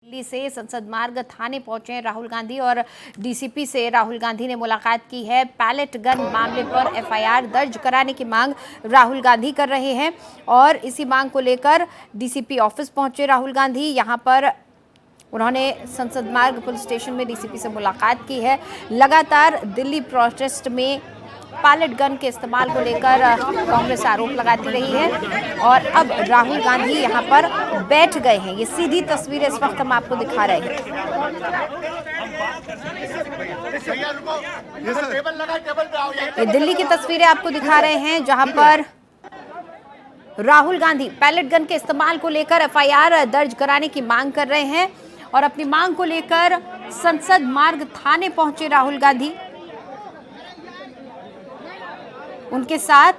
दिल्ली से संसद मार्ग थाने पहुंचे राहुल गांधी और डीसीपी से राहुल गांधी ने मुलाकात की है। पैलेट गन मामले पर एफआईआर दर्ज कराने की मांग राहुल गांधी कर रहे हैं और इसी मांग को लेकर डीसीपी ऑफिस पहुंचे राहुल गांधी। यहां पर उन्होंने संसद मार्ग पुलिस स्टेशन में डीसीपी से मुलाकात की है। लगातार दिल्ली प्रोटेस्ट में पैलेट गन के इस्तेमाल को लेकर कांग्रेस आरोप लगाती रही है और अब राहुल गांधी यहां पर बैठ गए हैं। ये सीधी तस्वीरें इस वक्त हम आपको दिखा रहे हैं। ये दिल्ली की तस्वीरें आपको दिखा रहे हैं जहां पर राहुल गांधी पैलेट गन के इस्तेमाल को लेकर एफआईआर दर्ज कराने की मांग कर रहे हैं और अपनी मांग को लेकर संसद मार्ग थाने पहुंचे राहुल गांधी। उनके साथ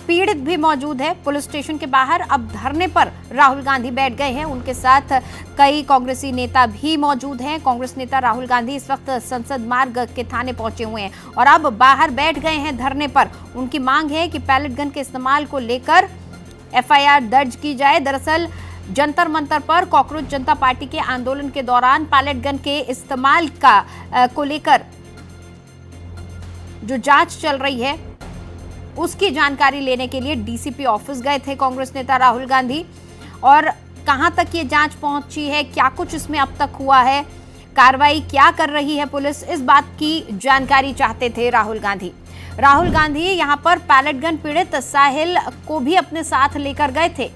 पीड़ित भी मौजूद है पुलिस स्टेशन के बाहर। अब धरने पर राहुल गांधी बैठ गए हैं। उनके साथ कई कांग्रेसी नेता भी मौजूद हैं। कांग्रेस नेता राहुल गांधी इस वक्त संसद मार्ग के थाने पहुंचे हुए हैं और अब बाहर बैठ गए हैं धरने पर। उनकी मांग है कि पैलेट गन के इस्तेमाल को लेकर एफआईआर दर्ज की जाए। दरअसल जंतर मंतर पर कॉकरोच जनता पार्टी के आंदोलन के दौरान पैलेट गन के इस्तेमाल को लेकर जो जांच चल रही है उसकी जानकारी लेने के लिए डीसीपी ऑफिस गए थे कांग्रेस नेता राहुल गांधी। और कहां तक ये जांच पहुंची है, क्या कुछ इसमें अब तक हुआ है, कार्रवाई क्या कर रही है पुलिस, इस बात की जानकारी चाहते थे राहुल गांधी। राहुल गांधी यहां पर पैलेट गन पीड़ित साहिल को भी अपने साथ लेकर गए थे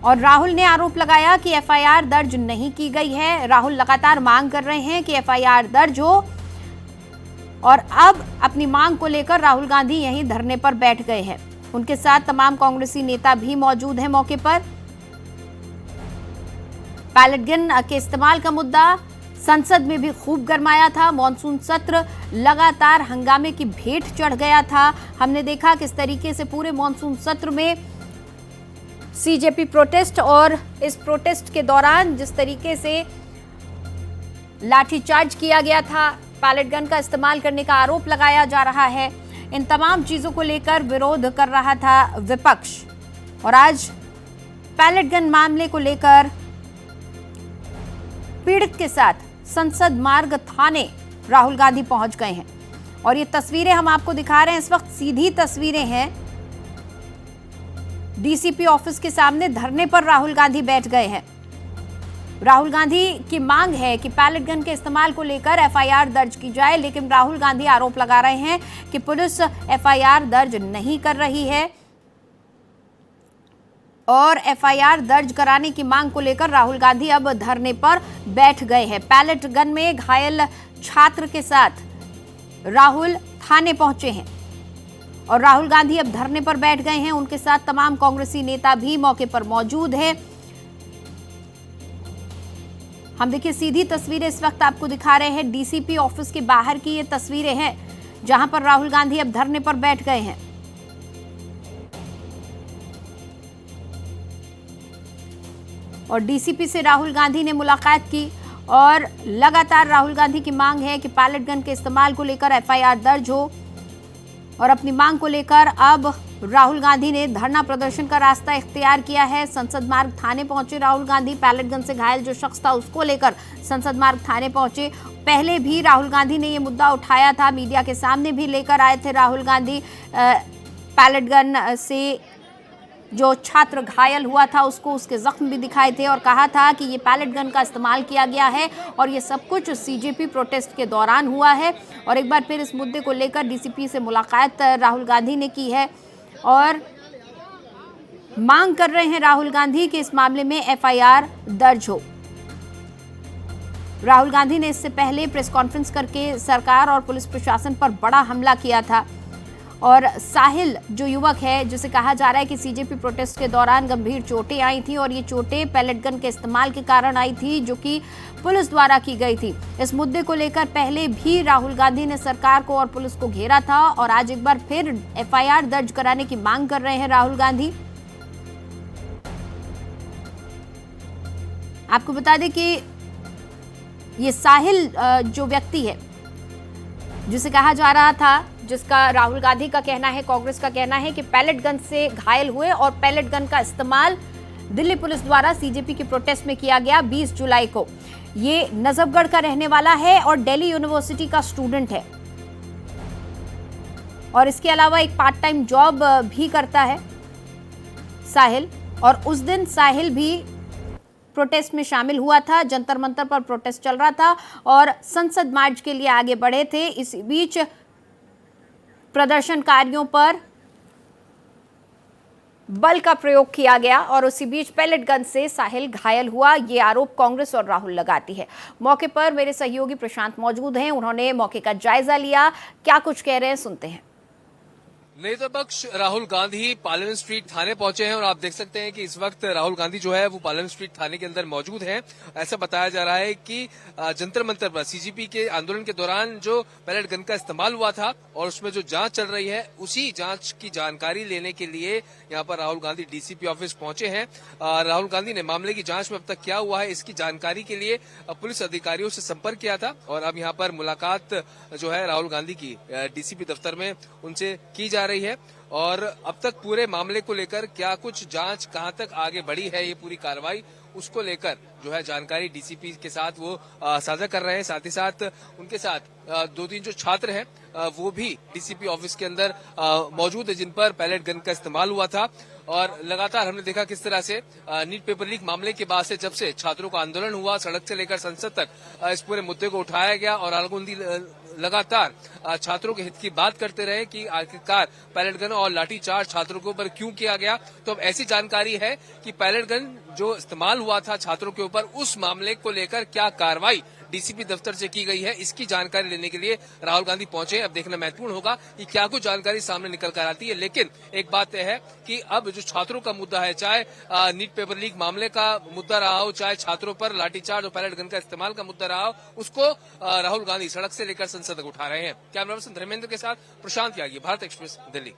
और राहुल ने आरोप लगाया कि एफआईआर दर्ज नहीं की गई है। राहुल लगातार मांग कर रहे हैं कि एफआईआर दर्ज हो और अब अपनी मांग को लेकर राहुल गांधी यहीं धरने पर बैठ गए हैं। उनके साथ तमाम कांग्रेसी नेता भी मौजूद हैं मौके पर। पैलेट गन के इस्तेमाल का मुद्दा संसद में भी खूब गरमाया था। मॉनसून सत्र लगातार हंगामे की भेंट चढ़ गया था। हमने देखा किस तरीके से पूरे मॉनसून सत्र में सीजेपी प्रोटेस्ट और इस प्रोटेस्ट के दौरान जिस तरीके से लाठीचार्ज किया गया था, पैलेट गन का इस्तेमाल करने का आरोप लगाया जा रहा है, इन तमाम चीजों को लेकर विरोध कर रहा था विपक्ष। और आज पैलेट गन मामले को लेकर पीड़ित के साथ संसद मार्ग थाने राहुल गांधी पहुंच गए हैं और ये तस्वीरें हम आपको दिखा रहे हैं। इस वक्त सीधी तस्वीरें हैं, डीसीपी ऑफिस के सामने धरने पर राहुल गांधी बैठ गए हैं। राहुल गांधी की मांग है कि पैलेट गन के इस्तेमाल को लेकर एफआईआर दर्ज की जाए, लेकिन राहुल गांधी आरोप लगा रहे हैं कि पुलिस एफआईआर दर्ज नहीं कर रही है और एफआईआर दर्ज कराने की मांग को लेकर राहुल गांधी अब धरने पर बैठ गए हैं। पैलेट गन में घायल छात्र के साथ राहुल थाने पहुंचे हैं और राहुल गांधी अब धरने पर बैठ गए हैं। उनके साथ तमाम कांग्रेसी नेता भी मौके पर मौजूद हैं। हम देखिए सीधी तस्वीरें इस वक्त आपको दिखा रहे हैं। डीसीपी ऑफिस के बाहर की ये तस्वीरें हैं जहां पर राहुल गांधी अब धरने पर बैठ गए हैं। और डीसीपी से राहुल गांधी ने मुलाकात की और लगातार राहुल गांधी की मांग है कि पैलेट गन के इस्तेमाल को लेकर एफआईआर दर्ज हो और अपनी मांग को लेकर अब राहुल गांधी ने धरना प्रदर्शन का रास्ता इख्तियार किया है। संसद मार्ग थाने पहुंचे राहुल गांधी। पैलेट गन से घायल जो शख्स था उसको लेकर संसद मार्ग थाने पहुंचे। पहले भी राहुल गांधी ने ये मुद्दा उठाया था, मीडिया के सामने भी लेकर आए थे राहुल गांधी। पैलेट गन से जो छात्र घायल हुआ था उसको उसके जख्म भी दिखाए थे और कहा था कि ये पैलेट गन का इस्तेमाल किया गया है और ये सब कुछ सीजेपी प्रोटेस्ट के दौरान हुआ है। और एक बार फिर इस मुद्दे को लेकर डीसीपी से मुलाकात राहुल गांधी ने की है और मांग कर रहे हैं राहुल गांधी कि इस मामले में एफआईआर दर्ज हो। राहुल गांधी ने इससे पहले प्रेस कॉन्फ्रेंस करके सरकार और पुलिस प्रशासन पर बड़ा हमला किया था और साहिल जो युवक है जिसे कहा जा रहा है कि सीजेपी प्रोटेस्ट के दौरान गंभीर चोटें आई थी और ये चोटें पैलेट गन के इस्तेमाल के कारण आई थी जो कि पुलिस द्वारा की गई थी। इस मुद्दे को लेकर पहले भी राहुल गांधी ने सरकार को और पुलिस को घेरा था और आज एक बार फिर एफआईआर दर्ज कराने की मांग कर रहे हैं राहुल गांधी। आपको बता दें कि ये साहिल जो व्यक्ति है जिसे कहा जा रहा था, जिसका राहुल गांधी का कहना है, कांग्रेस का कहना है कि पैलेट गन से घायल हुए और पैलेट गन का इस्तेमाल दिल्ली पुलिस द्वारा सीजेपी के प्रोटेस्ट में किया गया 20 जुलाई को। ये नजफगढ़ का रहने वाला है और दिल्ली यूनिवर्सिटी का स्टूडेंट है और इसके अलावा एक पार्ट टाइम जॉब भी करता है साहिल। और उस दिन साहिल भी प्रोटेस्ट में शामिल हुआ था। जंतर मंतर पर प्रोटेस्ट चल रहा था और संसद मार्च के लिए आगे बढ़े थे। इस बीच प्रदर्शनकारियों पर बल का प्रयोग किया गया और उसी बीच पैलेट गन से साहिल घायल हुआ। ये आरोप कांग्रेस और राहुल लगाती है। मौके पर मेरे सहयोगी प्रशांत मौजूद हैं, उन्होंने मौके का जायजा लिया। क्या कुछ कह रहे हैं, सुनते हैं। नेता पक्ष राहुल गांधी पार्लियामेंट स्ट्रीट थाने पहुंचे हैं और आप देख सकते हैं कि इस वक्त राहुल गांधी जो है वो पार्लियामेंट स्ट्रीट थाने के अंदर मौजूद हैं। ऐसा बताया जा रहा है कि जंतर मंतर पर सीजेपी के आंदोलन के दौरान जो पैलेट गन का इस्तेमाल हुआ था और उसमें जो जांच चल रही है, उसी जांच की जानकारी लेने के लिए यहाँ पर राहुल गांधी डीसीपी ऑफिस पहुंचे हैं। राहुल गांधी ने मामले की जांच में अब तक क्या हुआ है इसकी जानकारी के लिए पुलिस अधिकारियों से संपर्क किया था और अब यहाँ पर मुलाकात जो है राहुल गांधी की डीसीपी दफ्तर में उनसे की जा रही है। और अब तक पूरे मामले को लेकर क्या कुछ जांच कहां तक आगे बढ़ी है, ये पूरी कार्रवाई उसको लेकर जो है जानकारी डीसीपी के साथ वो साझा कर रहे हैं। साथ ही साथ उनके साथ 2-3 जो छात्र हैं वो भी डीसीपी ऑफिस के अंदर मौजूद है जिन पर पैलेट गन का इस्तेमाल हुआ था। और लगातार हमने देखा किस तरह से नीट पेपर लीक मामले के बाद से जब से छात्रों का आंदोलन हुआ, सड़क से लेकर संसद तक इस पूरे मुद्दे को उठाया गया और राहुल गांधी लगातार छात्रों के हित की बात करते रहे कि आखिरकार पैलेट गन और लाठीचार्ज छात्रों के ऊपर क्यों किया गया। तो अब ऐसी जानकारी है कि पैलेट गन जो इस्तेमाल हुआ था छात्रों के ऊपर, उस मामले को लेकर क्या कार्रवाई डीसीपी दफ्तर से की गई है, इसकी जानकारी लेने के लिए राहुल गांधी पहुंचे। अब देखना महत्वपूर्ण होगा कि क्या कुछ जानकारी सामने निकल कर आती है। लेकिन एक बात तय है कि अब जो छात्रों का मुद्दा है, चाहे नीट पेपर लीक मामले का मुद्दा रहा हो, चाहे छात्रों पर लाठीचार्ज और पैलेट गन का इस्तेमाल का मुद्दा रहा हो, उसको राहुल गांधी सड़क से लेकर संसद तक उठा रहे हैं। कैमरा पर्सन धर्मेंद्र के साथ प्रशांत यागी, भारत एक्सप्रेस, दिल्ली।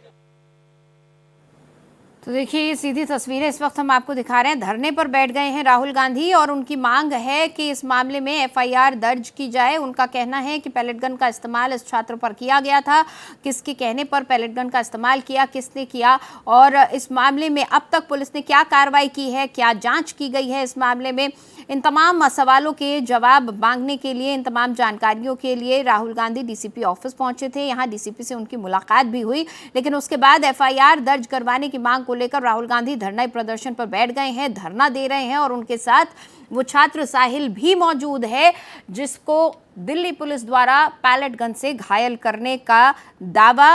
तो देखिए, ये सीधी तस्वीरें इस वक्त हम आपको दिखा रहे हैं। धरने पर बैठ गए हैं राहुल गांधी और उनकी मांग है कि इस मामले में एफआईआर दर्ज की जाए। उनका कहना है कि पैलेट गन का इस्तेमाल इस छात्र पर किया गया था। किसके कहने पर पैलेट गन का इस्तेमाल किया, किसने किया और इस मामले में अब तक पुलिस ने क्या कार्रवाई की है, क्या जांच की गई है इस मामले में, इन तमाम सवालों के जवाब मांगने के लिए, इन तमाम जानकारियों के लिए राहुल गांधी डीसीपी ऑफिस पहुंचे थे। यहाँ डीसीपी से उनकी मुलाकात भी हुई, लेकिन उसके बाद एफआईआर दर्ज करवाने की मांग को लेकर राहुल गांधी धरना प्रदर्शन पर बैठ गए हैं, धरना दे रहे हैं और उनके साथ वो छात्र साहिल भी मौजूद है जिसको दिल्ली पुलिस द्वारा पैलेट गन से घायल करने का दावा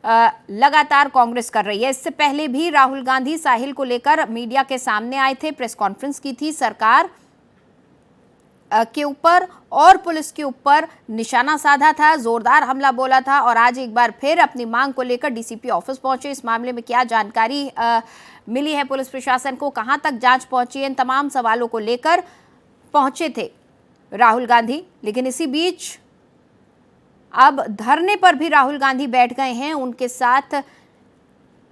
लगातार कांग्रेस कर रही है। इससे पहले भी राहुल गांधी साहिल को लेकर मीडिया के सामने आए थे, प्रेस कॉन्फ्रेंस की थी, सरकार के ऊपर और पुलिस के ऊपर निशाना साधा था, जोरदार हमला बोला था और आज एक बार फिर अपनी मांग को लेकर डीसीपी ऑफिस पहुंचे। इस मामले में क्या जानकारी मिली है पुलिस प्रशासन को, कहां तक जांच पहुंची है, इन तमाम सवालों को लेकर पहुंचे थे राहुल गांधी। लेकिन इसी बीच अब धरने पर भी राहुल गांधी बैठ गए हैं, उनके साथ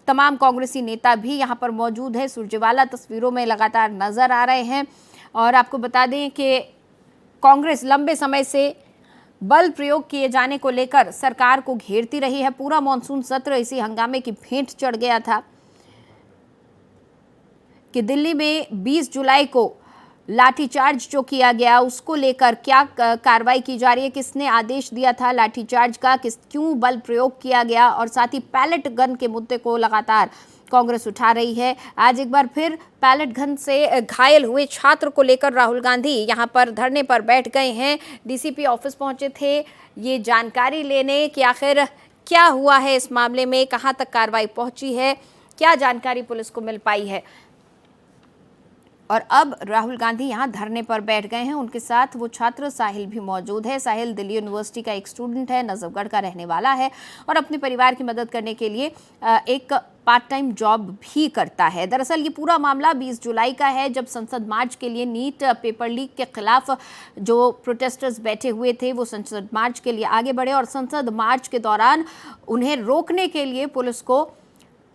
तमाम कांग्रेसी नेता भी यहां पर मौजूद है। सुरजेवाला तस्वीरों में लगातार नजर आ रहे हैं और आपको बता दें कि कांग्रेस लंबे समय से बल प्रयोग किए जाने को लेकर सरकार को घेरती रही है। पूरा मॉनसून सत्र इसी हंगामे की भेंट चढ़ गया था कि दिल्ली में 20 जुलाई को लाठीचार्ज जो किया गया उसको लेकर क्या कार्रवाई की जा रही है, किसने आदेश दिया था लाठीचार्ज का, क्यों बल प्रयोग किया गया और साथ ही पैलेट गन के मुद्दे को लगातार कांग्रेस उठा रही है। आज एक बार फिर पैलेट गन से घायल हुए छात्र को लेकर राहुल गांधी यहां पर धरने पर बैठ गए हैं। डीसीपी ऑफिस पहुंचे थे ये जानकारी लेने कि आखिर क्या हुआ है इस मामले में, कहां तक कार्रवाई पहुंची है, क्या जानकारी पुलिस को मिल पाई है। और अब राहुल गांधी यहां धरने पर बैठ गए हैं, उनके साथ वो छात्र साहिल भी मौजूद है। साहिल दिल्ली यूनिवर्सिटी का एक स्टूडेंट है, नजफगढ़ का रहने वाला है और अपने परिवार की मदद करने के लिए एक पार्ट टाइम जॉब भी करता है। दरअसल ये पूरा मामला 20 जुलाई का है, जब संसद मार्च के लिए नीट पेपर लीक के खिलाफ जो प्रोटेस्टर्स बैठे हुए थे वो संसद मार्च के लिए आगे बढ़े और संसद मार्च के दौरान उन्हें रोकने के लिए पुलिस को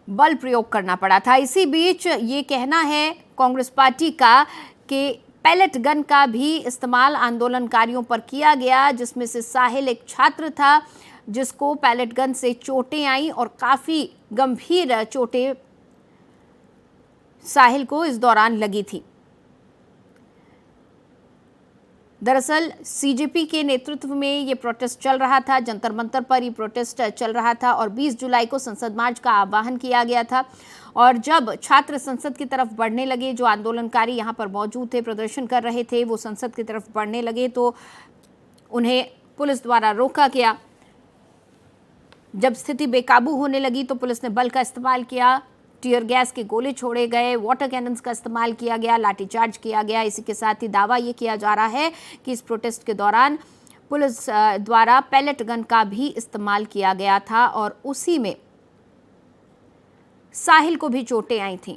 बल प्रयोग करना पड़ा था। इसी बीच ये कहना है कांग्रेस पार्टी का कि पैलेट गन का भी इस्तेमाल आंदोलनकारियों पर किया गया, जिसमें से साहिल एक छात्र था जिसको पैलेट गन से चोटें आई और काफ़ी गंभीर चोटें साहिल को इस दौरान लगी थी। दरअसल सीजेपी के नेतृत्व में ये प्रोटेस्ट चल रहा था, जंतर मंतर पर ये प्रोटेस्ट चल रहा था और 20 जुलाई को संसद मार्च का आह्वान किया गया था। और जब छात्र संसद की तरफ बढ़ने लगे, जो आंदोलनकारी यहाँ पर मौजूद थे, प्रदर्शन कर रहे थे, वो संसद की तरफ बढ़ने लगे तो उन्हें पुलिस द्वारा रोका गया। जब स्थिति बेकाबू होने लगी तो पुलिस ने बल का इस्तेमाल किया, टीयर गैस के गोले छोड़े गए, वाटर कैनन्स का इस्तेमाल किया गया, लाठीचार्ज किया गया। इसी के साथ ही दावा ये किया जा रहा है कि इस प्रोटेस्ट के दौरान पुलिस द्वारा पैलेट गन का भी इस्तेमाल किया गया था और उसी में साहिल को भी चोटें आई थीं।